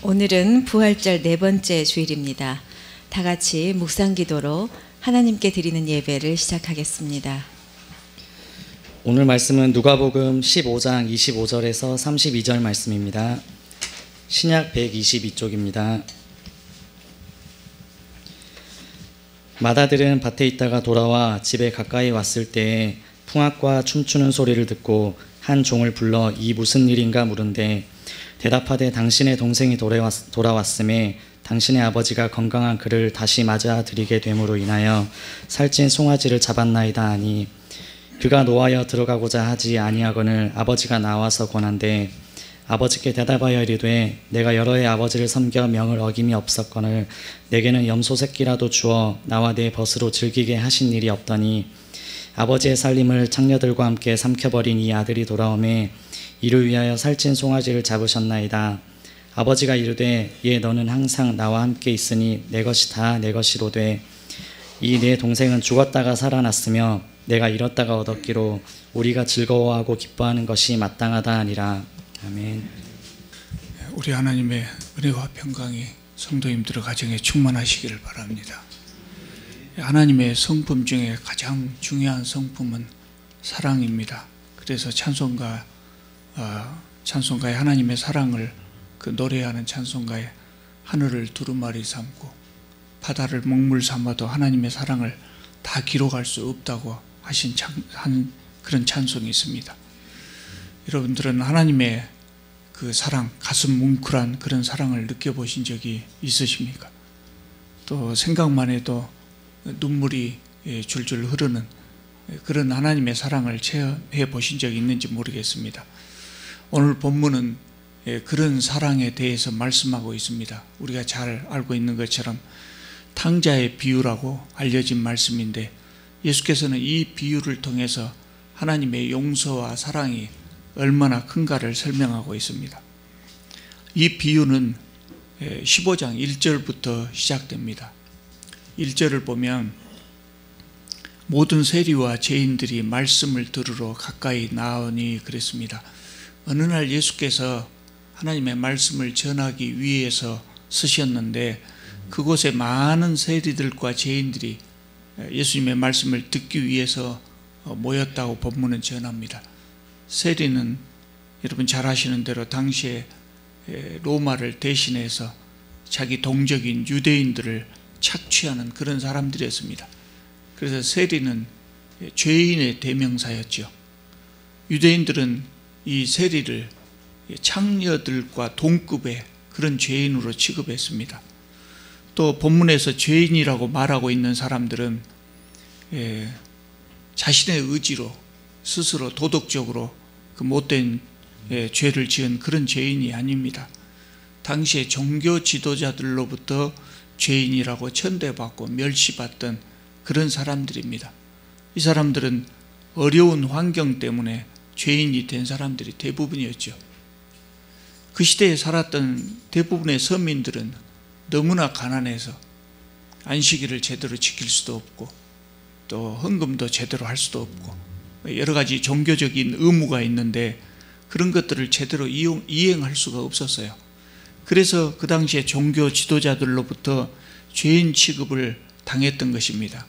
오늘은 부활절 네 번째 주일입니다. 다 같이 묵상기도로 하나님께 드리는 예배를 시작하겠습니다. 오늘 말씀은 누가복음 15장 25절에서 32절 말씀입니다. 신약 122쪽입니다. 마다들은 밭에 있다가 돌아와 집에 가까이 왔을 때에 풍악과 춤추는 소리를 듣고 한 종을 불러 이 무슨 일인가 물은데 대답하되 당신의 동생이 돌아왔음에 당신의 아버지가 건강한 그를 다시 맞아들이게 됨으로 인하여 살찐 송아지를 잡았나이다 하니 그가 노하여 들어가고자 하지 아니하거늘 아버지가 나와서 권한대 아버지께 대답하여 이르되 내가 여러 해 아버지를 섬겨 명을 어김이 없었거늘 내게는 염소 새끼라도 주어 나와 내 벗으로 즐기게 하신 일이 없더니 아버지의 살림을 창녀들과 함께 삼켜버린 이 아들이 돌아오매 이를 위하여 살찐 송아지를 잡으셨나이다. 아버지가 이르되 예 너는 항상 나와 함께 있으니 내 것이 다 내 것이로되 이 내 동생은 죽었다가 살아났으며 내가 잃었다가 얻었기로 우리가 즐거워하고 기뻐하는 것이 마땅하다 하니라. 아멘. 우리 하나님의 은혜와 평강이 성도님들의 가정에 충만하시기를 바랍니다. 하나님의 성품 중에 가장 중요한 성품은 사랑입니다. 그래서 찬송가에 하나님의 사랑을 그 노래하는 찬송가에 하늘을 두루마리 삼고 바다를 먹물 삼아도 하나님의 사랑을 다 기록할 수 없다고 하신 그런 찬송이 있습니다. 여러분들은 하나님의 그 사랑, 가슴 뭉클한 그런 사랑을 느껴보신 적이 있으십니까? 또 생각만 해도 눈물이 줄줄 흐르는 그런 하나님의 사랑을 체험해 보신 적이 있는지 모르겠습니다. 오늘 본문은 그런 사랑에 대해서 말씀하고 있습니다. 우리가 잘 알고 있는 것처럼 탕자의 비유라고 알려진 말씀인데 예수께서는 이 비유를 통해서 하나님의 용서와 사랑이 얼마나 큰가를 설명하고 있습니다. 이 비유는 15장 1절부터 시작됩니다. 1절을 보면 모든 세리와 죄인들이 말씀을 들으러 가까이 나오니 그랬습니다. 어느 날 예수께서 하나님의 말씀을 전하기 위해서 쓰셨는데 그곳에 많은 세리들과 죄인들이 예수님의 말씀을 듣기 위해서 모였다고 본문은 전합니다. 세리는 여러분 잘 아시는 대로 당시에 로마를 대신해서 자기 동족인 유대인들을 착취하는 그런 사람들이었습니다. 그래서 세리는 죄인의 대명사였죠. 유대인들은 이 세리를 창녀들과 동급의 그런 죄인으로 취급했습니다. 또 본문에서 죄인이라고 말하고 있는 사람들은 자신의 의지로 스스로 도덕적으로 그 못된 죄를 지은 그런 죄인이 아닙니다. 당시에 종교 지도자들로부터 죄인이라고 천대받고 멸시받던 그런 사람들입니다. 이 사람들은 어려운 환경 때문에 죄인이 된 사람들이 대부분이었죠. 그 시대에 살았던 대부분의 서민들은 너무나 가난해서 안식일을 제대로 지킬 수도 없고 또 헌금도 제대로 할 수도 없고 여러 가지 종교적인 의무가 있는데 그런 것들을 제대로 이행할 수가 없었어요. 그래서 그 당시에 종교 지도자들로부터 죄인 취급을 당했던 것입니다.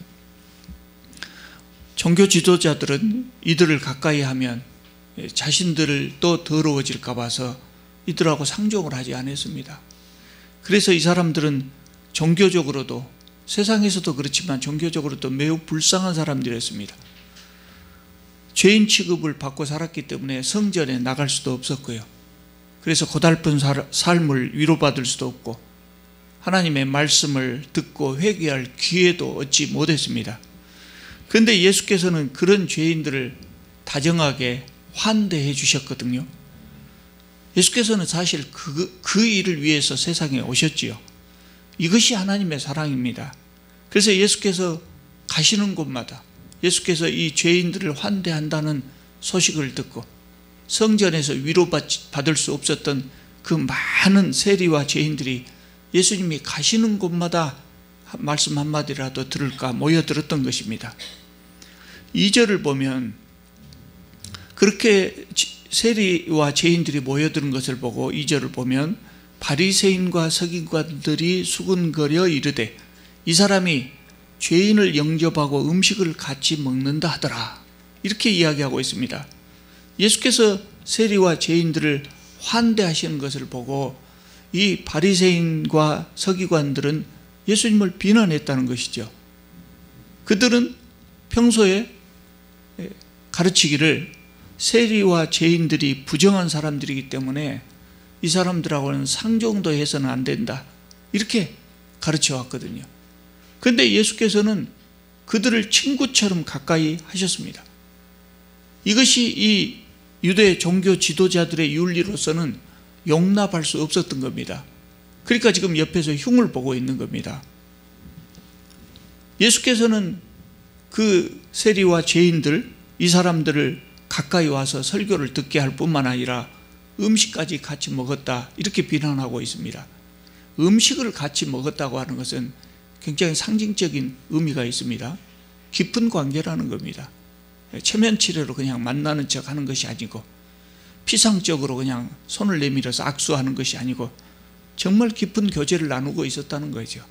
종교 지도자들은 이들을 가까이 하면 자신들도 더러워질까 봐서 이들하고 상종을 하지 않았습니다. 그래서 이 사람들은 종교적으로도 세상에서도 그렇지만 종교적으로도 매우 불쌍한 사람들이었습니다. 죄인 취급을 받고 살았기 때문에 성전에 나갈 수도 없었고요. 그래서 고달픈 삶을 위로받을 수도 없고 하나님의 말씀을 듣고 회개할 기회도 얻지 못했습니다. 그런데 예수께서는 그런 죄인들을 다정하게 환대해 주셨거든요. 예수께서는 사실 그 일을 위해서 세상에 오셨지요. 이것이 하나님의 사랑입니다. 그래서 예수께서 가시는 곳마다 예수께서 이 죄인들을 환대한다는 소식을 듣고 성전에서 위로받을 수 없었던 그 많은 세리와 죄인들이 예수님이 가시는 곳마다 말씀 한마디라도 들을까 모여들었던 것입니다. 2절을 보면 그렇게 세리와 죄인들이 모여드는 것을 보고 2절을 보면 바리새인과 서기관들이 수군거려 이르되 이 사람이 죄인을 영접하고 음식을 같이 먹는다 하더라. 이렇게 이야기하고 있습니다. 예수께서 세리와 죄인들을 환대하시는 것을 보고 이 바리새인과 서기관들은 예수님을 비난했다는 것이죠. 그들은 평소에 가르치기를 세리와 죄인들이 부정한 사람들이기 때문에 이 사람들하고는 상종도 해서는 안 된다, 이렇게 가르쳐 왔거든요. 그런데 예수께서는 그들을 친구처럼 가까이 하셨습니다. 이것이 이 유대 종교 지도자들의 윤리로서는 용납할 수 없었던 겁니다. 그러니까 지금 옆에서 흉을 보고 있는 겁니다. 예수께서는 그 세리와 죄인들, 이 사람들을 가까이 와서 설교를 듣게 할 뿐만 아니라 음식까지 같이 먹었다, 이렇게 비난하고 있습니다. 음식을 같이 먹었다고 하는 것은 굉장히 상징적인 의미가 있습니다. 깊은 관계라는 겁니다. 체면치레로 그냥 만나는 척 하는 것이 아니고, 피상적으로 그냥 손을 내밀어서 악수하는 것이 아니고 정말 깊은 교제를 나누고 있었다는 거죠.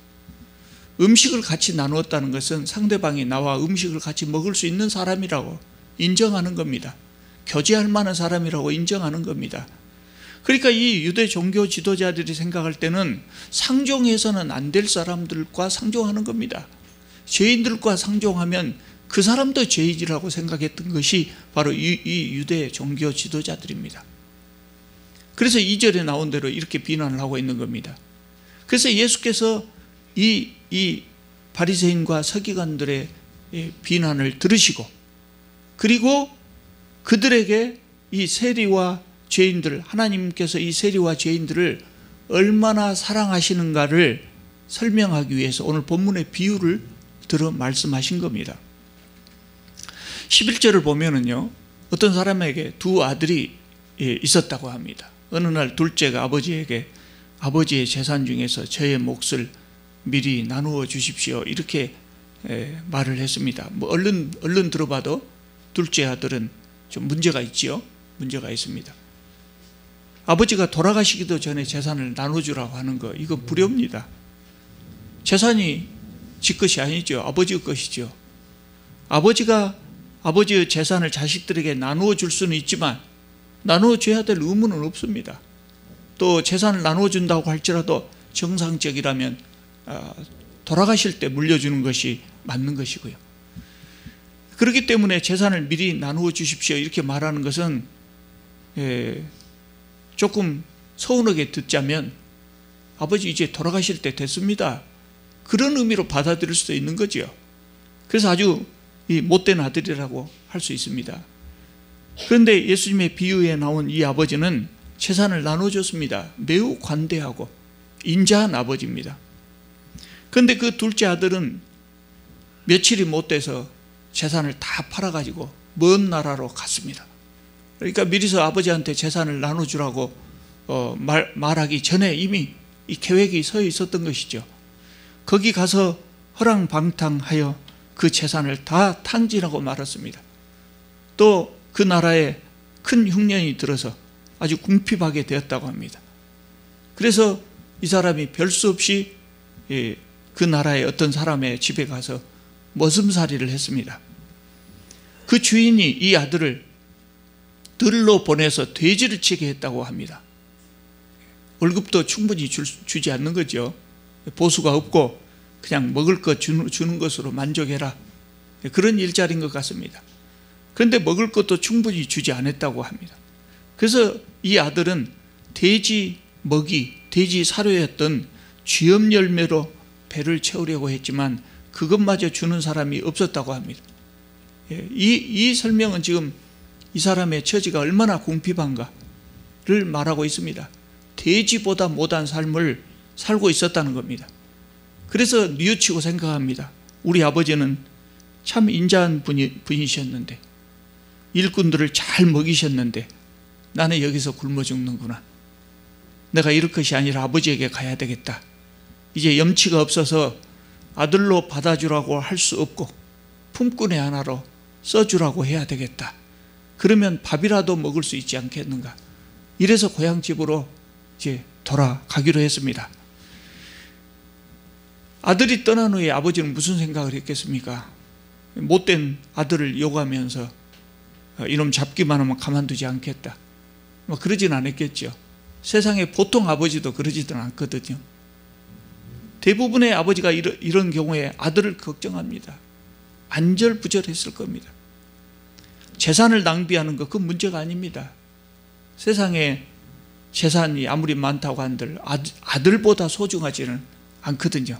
음식을 같이 나누었다는 것은 상대방이 나와 음식을 같이 먹을 수 있는 사람이라고 인정하는 겁니다. 교제할 만한 사람이라고 인정하는 겁니다. 그러니까 이 유대 종교 지도자들이 생각할 때는 상종해서는 안 될 사람들과 상종하는 겁니다. 죄인들과 상종하면 그 사람도 죄인이라고 생각했던 것이 바로 이 유대 종교 지도자들입니다. 그래서 2절에 나온 대로 이렇게 비난을 하고 있는 겁니다. 그래서 예수께서 이 바리새인과 서기관들의 비난을 들으시고, 그리고 그들에게 이 세리와 죄인들, 하나님께서 이 세리와 죄인들을 얼마나 사랑하시는가를 설명하기 위해서 오늘 본문의 비유를 들어 말씀하신 겁니다. 11절을 보면은요, 어떤 사람에게 두 아들이 있었다고 합니다. 어느 날 둘째가 아버지에게 아버지의 재산 중에서 저의 몫을 미리 나누어 주십시오, 이렇게 말을 했습니다. 뭐 얼른 들어봐도 둘째 아들은 좀 문제가 있지요. 문제가 있습니다. 아버지가 돌아가시기도 전에 재산을 나눠주라고 하는 거, 이거 불효입니다. 재산이 지 것이 아니죠. 아버지 것이죠. 아버지가 아버지의 재산을 자식들에게 나누어 줄 수는 있지만 나누어 줘야 될 의무는 없습니다. 또 재산을 나누어 준다고 할지라도 정상적이라면 돌아가실 때 물려주는 것이 맞는 것이고요. 그렇기 때문에 재산을 미리 나누어 주십시오, 이렇게 말하는 것은 조금 서운하게 듣자면 아버지 이제 돌아가실 때 됐습니다, 그런 의미로 받아들일 수도 있는 거죠. 그래서 아주 못된 아들이라고 할 수 있습니다. 그런데 예수님의 비유에 나온 이 아버지는 재산을 나눠줬습니다. 매우 관대하고 인자한 아버지입니다. 그런데 그 둘째 아들은 며칠이 못 돼서 재산을 다 팔아가지고 먼 나라로 갔습니다. 그러니까 미리서 아버지한테 재산을 나눠주라고 말하기 전에 이미 이 계획이 서 있었던 것이죠. 거기 가서 허랑방탕하여 그 재산을 다 탕진하고 말았습니다. 또 그 나라에 큰 흉년이 들어서 아주 궁핍하게 되었다고 합니다. 그래서 이 사람이 별 수 없이 그 나라의 어떤 사람의 집에 가서 머슴살이를 했습니다. 그 주인이 이 아들을 들로 보내서 돼지를 치게 했다고 합니다. 월급도 충분히 주지 않는 거죠. 보수가 없고 그냥 먹을 것 주는 것으로 만족해라, 그런 일자리인 것 같습니다. 그런데 먹을 것도 충분히 주지 않았다고 합니다. 그래서 이 아들은 돼지 먹이, 돼지 사료였던 쥐염 열매로 배를 채우려고 했지만 그것마저 주는 사람이 없었다고 합니다. 이 설명은 지금 이 사람의 처지가 얼마나 궁핍한가를 말하고 있습니다. 돼지보다 못한 삶을 살고 있었다는 겁니다. 그래서 뉘우치고 생각합니다. 우리 아버지는 참 인자한 분이셨는데, 일꾼들을 잘 먹이셨는데 나는 여기서 굶어 죽는구나. 내가 이럴 것이 아니라 아버지에게 가야 되겠다. 이제 염치가 없어서 아들로 받아주라고 할 수 없고 품꾼의 하나로 써주라고 해야 되겠다. 그러면 밥이라도 먹을 수 있지 않겠는가. 이래서 고향집으로 이제 돌아가기로 했습니다. 아들이 떠난 후에 아버지는 무슨 생각을 했겠습니까? 못된 아들을 요구하면서 이놈 잡기만 하면 가만두지 않겠다, 뭐 그러진 않았겠죠. 세상에 보통 아버지도 그러지는 않거든요. 대부분의 아버지가 이런 경우에 아들을 걱정합니다. 안절부절했을 겁니다. 재산을 낭비하는 거 그건 문제가 아닙니다. 세상에 재산이 아무리 많다고 한들 아들보다 소중하지는 않거든요.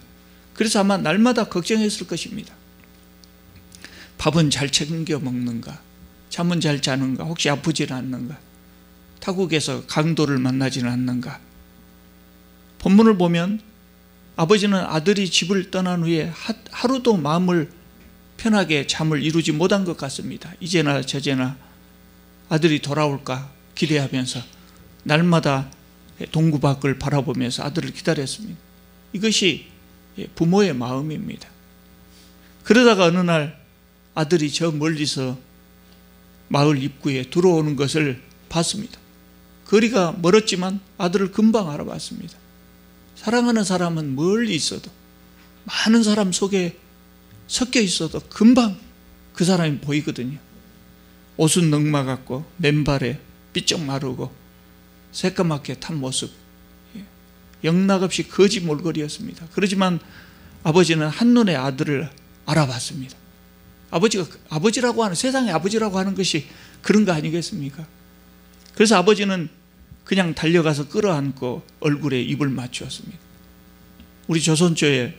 그래서 아마 날마다 걱정했을 것입니다. 밥은 잘 챙겨 먹는가, 잠은 잘 자는가, 혹시 아프지는 않는가, 타국에서 강도를 만나지는 않는가. 본문을 보면 아버지는 아들이 집을 떠난 후에 하루도 마음을 편하게 잠을 이루지 못한 것 같습니다. 이제나 저제나 아들이 돌아올까 기대하면서 날마다 동구 밖을 바라보면서 아들을 기다렸습니다. 이것이 부모의 마음입니다. 그러다가 어느 날 아들이 저 멀리서 마을 입구에 들어오는 것을 봤습니다. 거리가 멀었지만 아들을 금방 알아봤습니다. 사랑하는 사람은 멀리 있어도, 많은 사람 속에 섞여 있어도 금방 그 사람이 보이거든요. 옷은 넝마 같고 맨발에 삐쩍 마르고 새까맣게 탄 모습, 영락없이 거지 몰골이었습니다. 그렇지만 아버지는 한눈에 아들을 알아봤습니다. 아버지가 아버지라고 하는, 세상의 아버지라고 하는 것이 그런 거 아니겠습니까? 그래서 아버지는 그냥 달려가서 끌어안고 얼굴에 입을 맞추었습니다. 우리 조선조의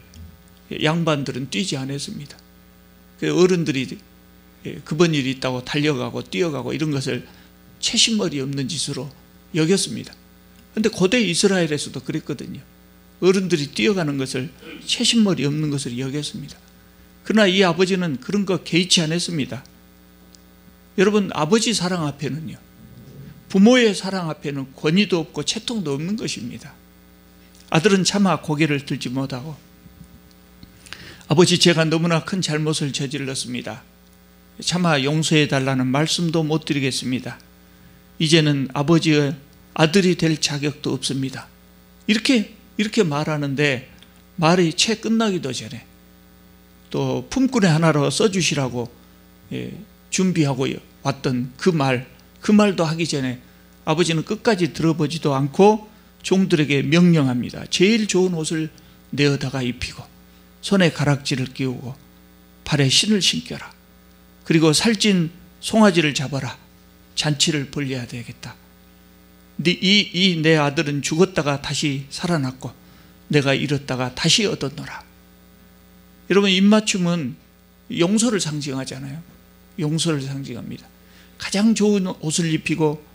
양반들은 뛰지 않았습니다. 어른들이 급한 일이 있다고 달려가고 뛰어가고 이런 것을 채신머리 없는 짓으로 여겼습니다. 그런데 고대 이스라엘에서도 그랬거든요. 어른들이 뛰어가는 것을 채신머리 없는 것을 여겼습니다. 그러나 이 아버지는 그런 거 개의치 않았습니다. 여러분, 아버지 사랑 앞에는요, 부모의 사랑 앞에는 권위도 없고 채통도 없는 것입니다. 아들은 차마 고개를 들지 못하고, 아버지, 제가 너무나 큰 잘못을 저질렀습니다. 차마 용서해 달라는 말씀도 못 드리겠습니다. 이제는 아버지의 아들이 될 자격도 없습니다. 이렇게 말하는데 말이 채 끝나기도 전에 또 품꾼의 하나로 써주시라고 준비하고 왔던 그 말도 하기 전에 아버지는 끝까지 들어보지도 않고 종들에게 명령합니다. 제일 좋은 옷을 내어다가 입히고 손에 가락지를 끼우고 발에 신을 신겨라. 그리고 살찐 송아지를 잡아라. 잔치를 벌려야 되겠다. 이 내 아들은 죽었다가 다시 살아났고 내가 잃었다가 다시 얻었노라. 여러분, 입맞춤은 용서를 상징하잖아요. 용서를 상징합니다. 가장 좋은 옷을 입히고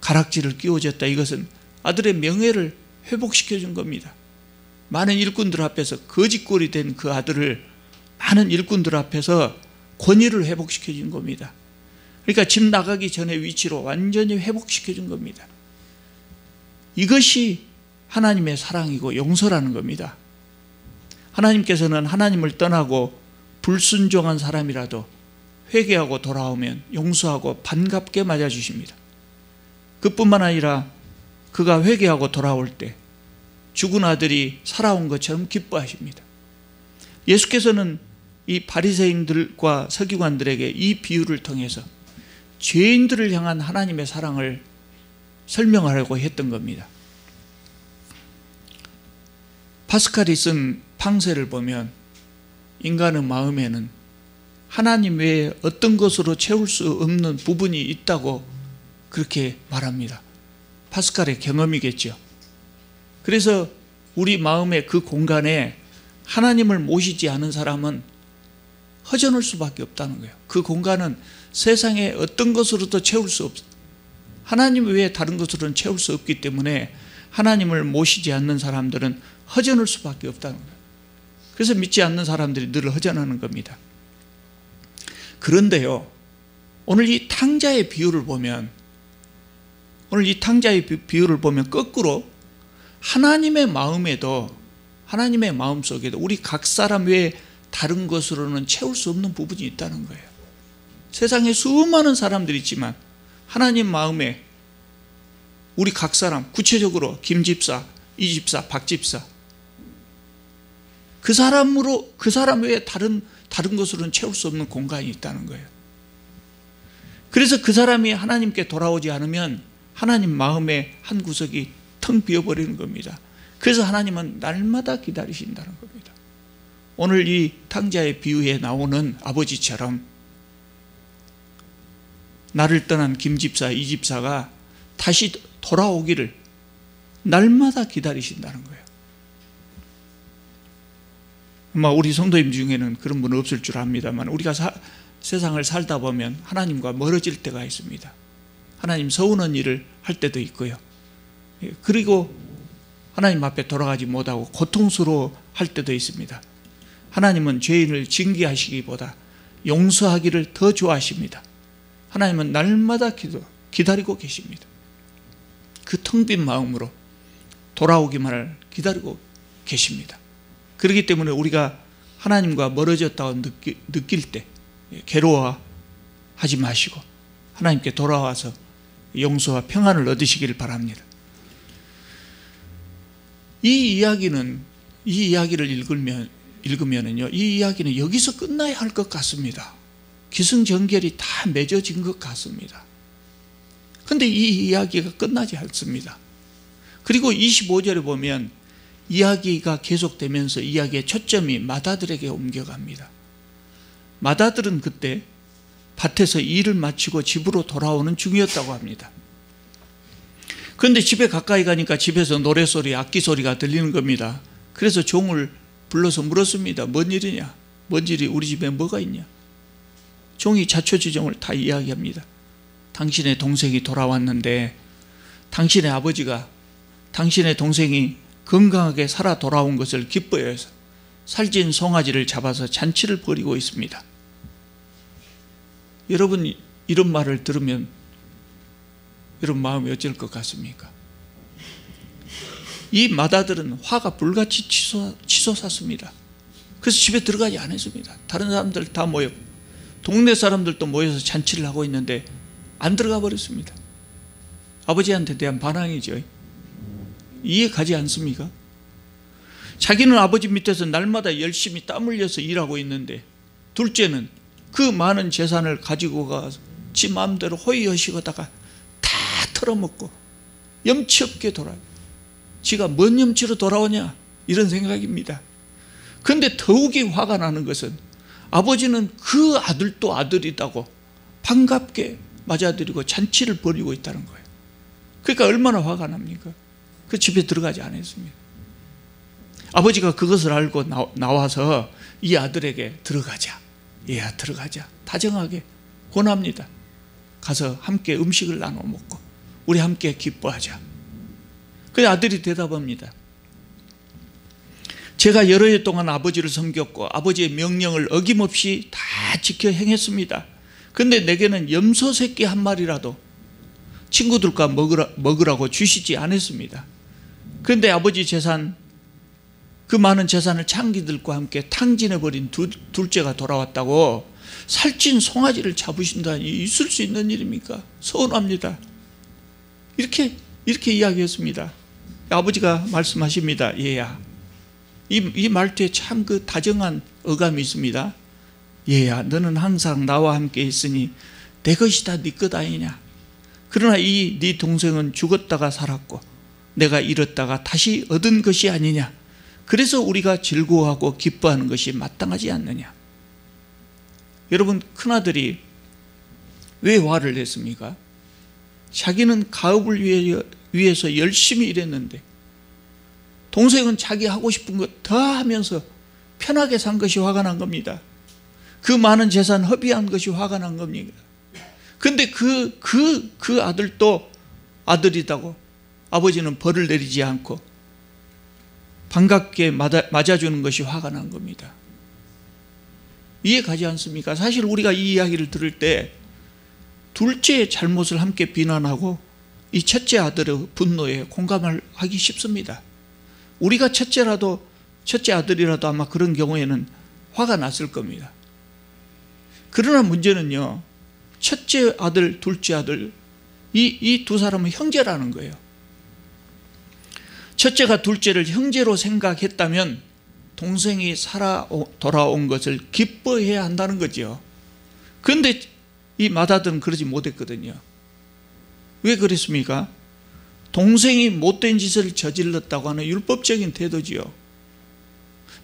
가락지를 끼워줬다. 이것은 아들의 명예를 회복시켜 준 겁니다. 많은 일꾼들 앞에서 거짓골이 된 그 아들을 많은 일꾼들 앞에서 권위를 회복시켜 준 겁니다. 그러니까 집 나가기 전에 위치로 완전히 회복시켜 준 겁니다. 이것이 하나님의 사랑이고 용서라는 겁니다. 하나님께서는 하나님을 떠나고 불순종한 사람이라도 회개하고 돌아오면 용서하고 반갑게 맞아주십니다. 그뿐만 아니라 그가 회개하고 돌아올 때 죽은 아들이 살아온 것처럼 기뻐하십니다. 예수께서는 이 바리새인들과 서기관들에게 이 비유를 통해서 죄인들을 향한 하나님의 사랑을 설명하려고 했던 겁니다. 파스칼이 쓴 팡세를 보면 인간의 마음에는 하나님 외에 어떤 것으로 채울 수 없는 부분이 있다고 그렇게 말합니다. 파스칼의 경험이겠죠. 그래서 우리 마음의 그 공간에 하나님을 모시지 않은 사람은 허전할 수밖에 없다는 거예요. 그 공간은 세상의 어떤 것으로도 채울 수 없어요. 하나님 외에 다른 것으로는 채울 수 없기 때문에 하나님을 모시지 않는 사람들은 허전할 수밖에 없다는 거예요. 그래서 믿지 않는 사람들이 늘 허전하는 겁니다. 그런데요, 오늘 이 탕자의 비유를 보면 거꾸로 하나님의 마음에도, 하나님의 마음속에도 우리 각 사람 외에 다른 것으로는 채울 수 없는 부분이 있다는 거예요. 세상에 수많은 사람들이 있지만 하나님 마음에 우리 각 사람, 구체적으로 김 집사, 이 집사, 박 집사. 그 사람 외에 다른 것으로는 채울 수 없는 공간이 있다는 거예요. 그래서 그 사람이 하나님께 돌아오지 않으면 하나님 마음의 한 구석이 텅 비어버리는 겁니다. 그래서 하나님은 날마다 기다리신다는 겁니다. 오늘 이 탕자의 비유에 나오는 아버지처럼 나를 떠난 김 집사, 이 집사가 다시 돌아오기를 날마다 기다리신다는 거예요. 아마 우리 성도님 중에는 그런 분은 없을 줄 압니다만 우리가 세상을 살다 보면 하나님과 멀어질 때가 있습니다. 하나님 서운한 일을 할 때도 있고요. 그리고 하나님 앞에 돌아가지 못하고 고통스러워 할 때도 있습니다. 하나님은 죄인을 징계하시기보다 용서하기를 더 좋아하십니다. 하나님은 날마다 기다리고 계십니다. 그 텅 빈 마음으로 돌아오기만을 기다리고 계십니다. 그렇기 때문에 우리가 하나님과 멀어졌다고 느낄 때 괴로워하지 마시고 하나님께 돌아와서 용서와 평안을 얻으시기를 바랍니다. 이 이야기를 읽으면은요, 이 이야기는 여기서 끝나야 할 것 같습니다. 기승전결이 다 맺어진 것 같습니다. 그런데 이 이야기가 끝나지 않습니다. 그리고 25절에 보면 이야기가 계속되면서 이야기의 초점이 마다들에게 옮겨갑니다. 마다들은 그때 밭에서 일을 마치고 집으로 돌아오는 중이었다고 합니다. 그런데 집에 가까이 가니까 집에서 노래소리, 악기소리가 들리는 겁니다. 그래서 종을 불러서 물었습니다. 뭔 일이냐? 뭔 일이 우리 집에 뭐가 있냐? 종이 자초지종을 다 이야기합니다. 당신의 동생이 돌아왔는데 당신의 아버지가 당신의 동생이 건강하게 살아 돌아온 것을 기뻐해서 살찐 송아지를 잡아서 잔치를 벌이고 있습니다. 여러분 이런 말을 들으면 여러분 마음이 어쩔 것 같습니까? 이 마다들은 화가 불같이 치솟았습니다. 그래서 집에 들어가지 않았습니다. 다른 사람들 다 모여 동네 사람들도 모여서 잔치를 하고 있는데 안 들어가 버렸습니다. 아버지한테 대한 반항이죠. 이해 가지 않습니까? 자기는 아버지 밑에서 날마다 열심히 땀 흘려서 일하고 있는데 둘째는 그 많은 재산을 가지고 가서 지 마음대로 호의호식하다가 다 털어먹고 염치 없게 돌아요. 지가 뭔 염치로 돌아오냐 이런 생각입니다. 그런데 더욱이 화가 나는 것은 아버지는 그 아들도 아들이다고 반갑게 맞아들이고 잔치를 벌이고 있다는 거예요. 그러니까 얼마나 화가 납니까? 그 집에 들어가지 않았습니다. 아버지가 그것을 알고 나와서 이 아들에게 들어가자, 얘야 들어가자 다정하게 권합니다. 가서 함께 음식을 나눠 먹고 우리 함께 기뻐하자. 그 아들이 대답합니다. 제가 여러 해 동안 아버지를 섬겼고 아버지의 명령을 어김없이 다 지켜 행했습니다. 그런데 내게는 염소 새끼 한 마리라도 친구들과 먹으라고 주시지 않았습니다. 그런데 아버지 재산, 그 많은 재산을 창기들과 함께 탕진해버린 둘째가 돌아왔다고 살찐 송아지를 잡으신다니 있을 수 있는 일입니까? 서운합니다. 이렇게 이야기했습니다. 아버지가 말씀하십니다. 얘야, 이 말투에 참 그 다정한 어감이 있습니다. 얘야, 너는 항상 나와 함께 있으니 내 것이 다 네 것 아니냐. 그러나 이 네 동생은 죽었다가 살았고 내가 잃었다가 다시 얻은 것이 아니냐. 그래서 우리가 즐거워하고 기뻐하는 것이 마땅하지 않느냐. 여러분, 큰아들이 왜 화를 냈습니까? 자기는 가업을 위해서 열심히 일했는데 동생은 자기 하고 싶은 것 다 하면서 편하게 산 것이 화가 난 겁니다. 그 많은 재산 허비한 것이 화가 난 겁니다. 그런데 그 아들도 아들이다고 아버지는 벌을 내리지 않고 반갑게 맞아주는 것이 화가 난 겁니다. 이해 가지 않습니까? 사실 우리가 이 이야기를 들을 때 둘째의 잘못을 함께 비난하고 이 첫째 아들의 분노에 공감을 하기 쉽습니다. 우리가 첫째 아들이라도 아마 그런 경우에는 화가 났을 겁니다. 그러나 문제는요, 첫째 아들, 둘째 아들, 이 두 사람은 형제라는 거예요. 첫째가 둘째를 형제로 생각했다면 동생이 살아 돌아온 것을 기뻐해야 한다는 거죠. 그런데 이 맏아들은 그러지 못했거든요. 왜 그랬습니까? 동생이 못된 짓을 저질렀다고 하는 율법적인 태도지요.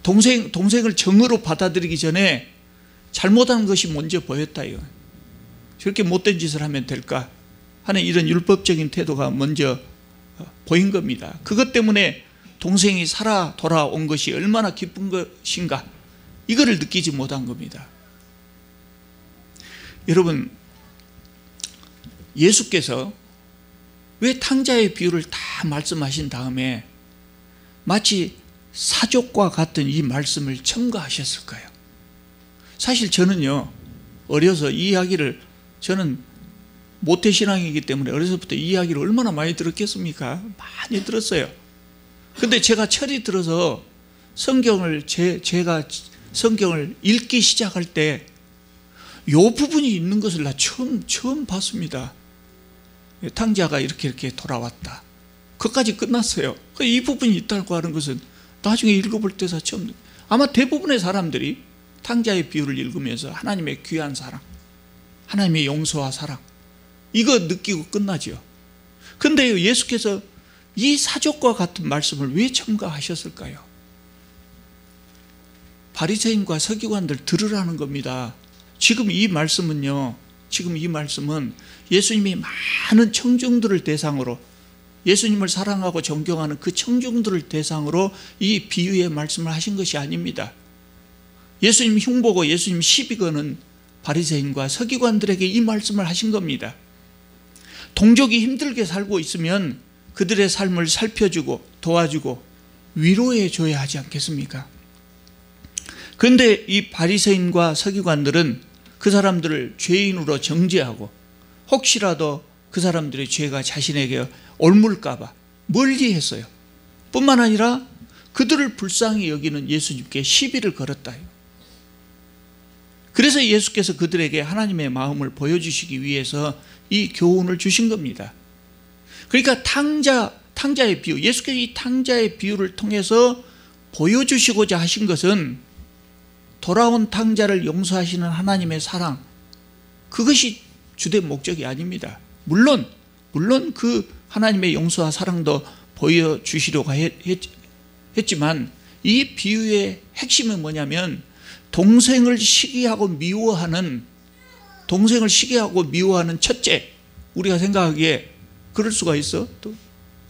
동생을 정으로 받아들이기 전에 잘못한 것이 먼저 보였다 이거. 저렇게 못된 짓을 하면 될까 하는 이런 율법적인 태도가 먼저 보인 겁니다. 그것 때문에 동생이 살아 돌아온 것이 얼마나 기쁜 것인가 이거를 느끼지 못한 겁니다. 여러분, 예수께서 왜 탕자의 비유를 다 말씀하신 다음에 마치 사족과 같은 이 말씀을 첨가하셨을까요? 사실 저는요, 어려서 이 이야기를, 저는 모태신앙이기 때문에 어려서부터 이 이야기를 얼마나 많이 들었겠습니까? 많이 들었어요. 근데 제가 철이 들어서 제가 성경을 읽기 시작할 때 이 부분이 있는 것을 나 처음 봤습니다. 탕자가 이렇게 돌아왔다. 그것까지 끝났어요. 이 부분이 있다고 하는 것은 나중에 읽어볼 때서 처음, 아마 대부분의 사람들이 탕자의 비유를 읽으면서 하나님의 귀한 사랑, 하나님의 용서와 사랑, 이거 느끼고 끝나죠. 그런데 예수께서 이 사족과 같은 말씀을 왜 첨가하셨을까요? 바리새인과 서기관들 들으라는 겁니다. 지금 이 말씀은 예수님이 많은 청중들을 대상으로, 예수님을 사랑하고 존경하는 그 청중들을 대상으로 이 비유의 말씀을 하신 것이 아닙니다. 예수님 흉보고 예수님 시비 거는 바리새인과 서기관들에게 이 말씀을 하신 겁니다. 동족이 힘들게 살고 있으면 그들의 삶을 살펴주고 도와주고 위로해 줘야 하지 않겠습니까? 그런데 이 바리새인과 서기관들은 그 사람들을 죄인으로 정죄하고 혹시라도 그 사람들의 죄가 자신에게 옮을까 봐 멀리 했어요. 뿐만 아니라 그들을 불쌍히 여기는 예수님께 시비를 걸었다. 그래서 예수께서 그들에게 하나님의 마음을 보여주시기 위해서 이 교훈을 주신 겁니다. 그러니까 탕자의 비유, 예수께서 이 탕자의 비유를 통해서 보여주시고자 하신 것은 돌아온 탕자를 용서하시는 하나님의 사랑, 그것이 주된 목적이 아닙니다. 물론 그 하나님의 용서와 사랑도 보여주시려고 했지만 이 비유의 핵심은 뭐냐면 동생을 시기하고 미워하는 첫째, 우리가 생각하기에 그럴 수가 있어? 또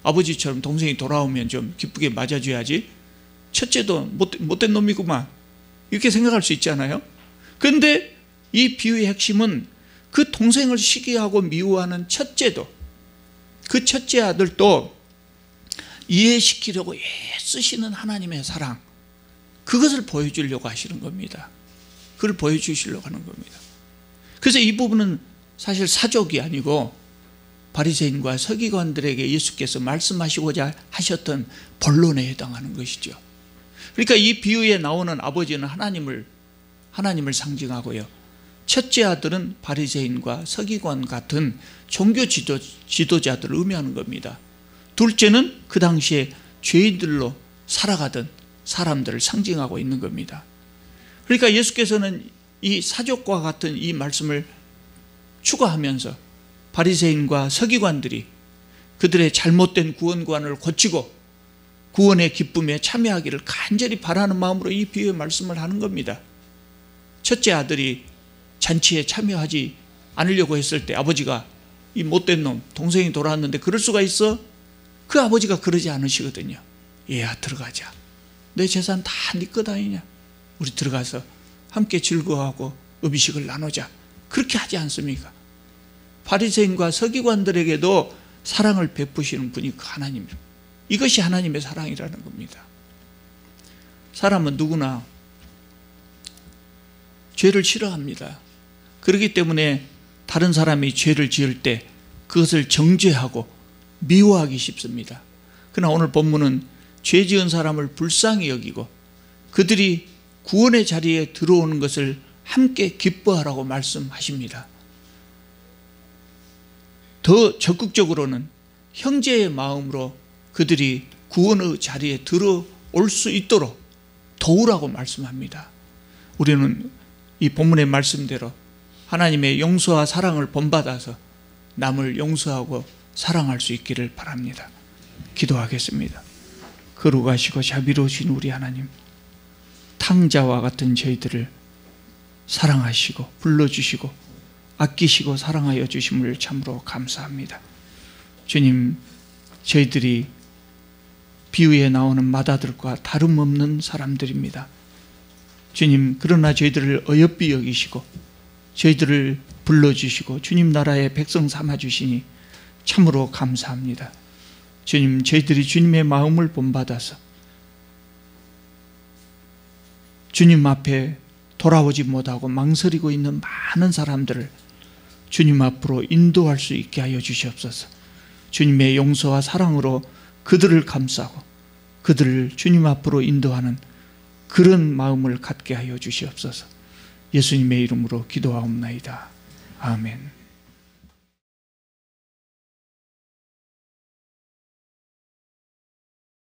아버지처럼 동생이 돌아오면 좀 기쁘게 맞아줘야지, 첫째도 못된 놈이구만, 이렇게 생각할 수 있잖아요. 그런데 이 비유의 핵심은 그 동생을 시기하고 미워하는 첫째도, 그 첫째 아들도 이해시키려고 애쓰시는 하나님의 사랑, 그것을 보여주려고 하시는 겁니다. 그걸 보여주시려고 하는 겁니다. 그래서 이 부분은 사실 사족이 아니고 바리새인과 서기관들에게 예수께서 말씀하시고자 하셨던 본론에 해당하는 것이죠. 그러니까 이 비유에 나오는 아버지는 하나님을 상징하고요, 첫째 아들은 바리새인과 서기관 같은 종교 지도자들을 의미하는 겁니다. 둘째는 그 당시에 죄인들로 살아가던 사람들을 상징하고 있는 겁니다. 그러니까 예수께서는 이 사족과 같은 이 말씀을 추가하면서 바리새인과 서기관들이 그들의 잘못된 구원관을 고치고 구원의 기쁨에 참여하기를 간절히 바라는 마음으로 이 비유의 말씀을 하는 겁니다. 첫째 아들이 잔치에 참여하지 않으려고 했을 때 아버지가 이 못된 놈, 동생이 돌아왔는데 그럴 수가 있어? 그 아버지가 그러지 않으시거든요. 얘야, 들어가자. 내 재산 다 네 것 아니냐? 우리 들어가서 함께 즐거워하고 음식을 나누자. 그렇게 하지 않습니까? 바리새인과 서기관들에게도 사랑을 베푸시는 분이 그 하나님입니다. 이것이 하나님의 사랑이라는 겁니다. 사람은 누구나 죄를 싫어합니다. 그렇기 때문에 다른 사람이 죄를 지을 때 그것을 정죄하고 미워하기 쉽습니다. 그러나 오늘 본문은 죄 지은 사람을 불쌍히 여기고 그들이 구원의 자리에 들어오는 것을 함께 기뻐하라고 말씀하십니다. 더 적극적으로는 형제의 마음으로 그들이 구원의 자리에 들어올 수 있도록 도우라고 말씀합니다. 우리는 이 본문의 말씀대로 하나님의 용서와 사랑을 본받아서 남을 용서하고 사랑할 수 있기를 바랍니다. 기도하겠습니다. 거룩하시고 자비로우신 우리 하나님, 탕자와 같은 저희들을 사랑하시고 불러주시고 아끼시고 사랑하여 주심을 참으로 감사합니다. 주님, 저희들이 비유에 나오는 마다들과 다름없는 사람들입니다. 주님, 그러나 저희들을 어여삐 여기시고 저희들을 불러주시고 주님 나라의 백성 삼아주시니 참으로 감사합니다. 주님, 저희들이 주님의 마음을 본받아서 주님 앞에 돌아오지 못하고 망설이고 있는 많은 사람들을 주님 앞으로 인도할 수 있게 하여 주시옵소서. 주님의 용서와 사랑으로 그들을 감싸고 그들을 주님 앞으로 인도하는 그런 마음을 갖게 하여 주시옵소서. 예수님의 이름으로 기도하옵나이다. 아멘.